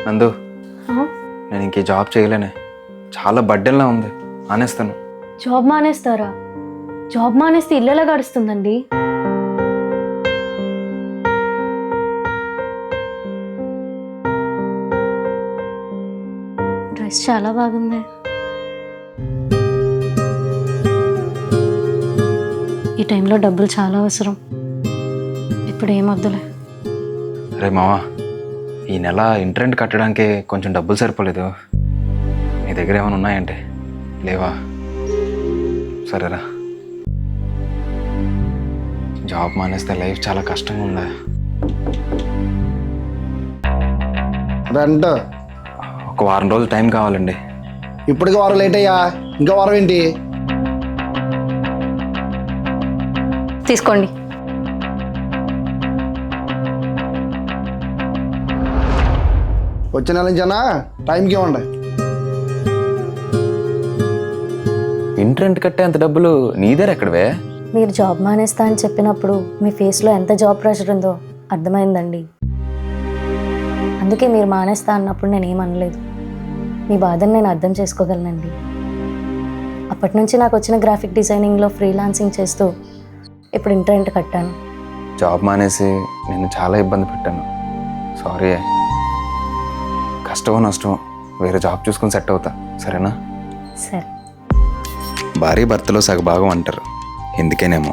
నందు, నేను ఇంకే జాబ్ చేయలేనే. చాలా బడ్డెన్లా ఉంది. మానేస్తాను. జాబ్ మానేస్తారా? జాబ్ మానేస్తే ఇల్లు ఎలా గడుస్తుందండి? డ్రెస్ చాలా బాగుంది. ఈ టైంలో డబ్బులు చాలా అవసరం. ఇప్పుడు ఏమొద్దులే. రే మావా, ఈ నెల ఇంటరెంట్ కట్టడానికి కొంచెం డబ్బులు సరిపోలేదు. నీ దగ్గర ఏమైనా ఉన్నాయంటే? లేవా? సరేరా. జాబ్ మానేస్తే లైఫ్ చాలా కష్టంగా ఉందా? రెంట్ ఒక వారం రోజులు టైం కావాలండి. ఇప్పటికి వారం లేట్ అయ్యా, ఇంకా వారం ఏంటి? తీసుకోండి. వచ్చే నెల నుంచేనా? టైంకి ఇవ్వండి. ఇంటరెంట్ కట్టే అంత డబ్బులు నీ దగ్గర ఎక్కడవే? మీరు జాబ్ మానేస్తా అని చెప్పినప్పుడు మీ ఫేస్లో ఎంత జాబ్ ప్రెషర్ ఉందో అర్థమైందండి. అందుకే మీరు మానేస్తా అన్నప్పుడు నేను ఏమనలేదు. మీ బాధను నేను అర్థం చేసుకోగలనండి. అప్పటి నుంచి నాకు వచ్చిన గ్రాఫిక్ డిజైనింగ్లో ఫ్రీలాన్సింగ్ చేస్తూ ఇప్పుడు ఇంటరెంట్ కట్టాను. జాబ్ మానేసి నేను చాలా ఇబ్బంది పెట్టాను. సారీ. కష్టమో నష్టమో వేరే జాబ్ చూసుకొని సెట్ అవుతా, సరేనా? సరే. భార్య భర్తలో సగభాగం అంటారు. ఎందుకేనేమో.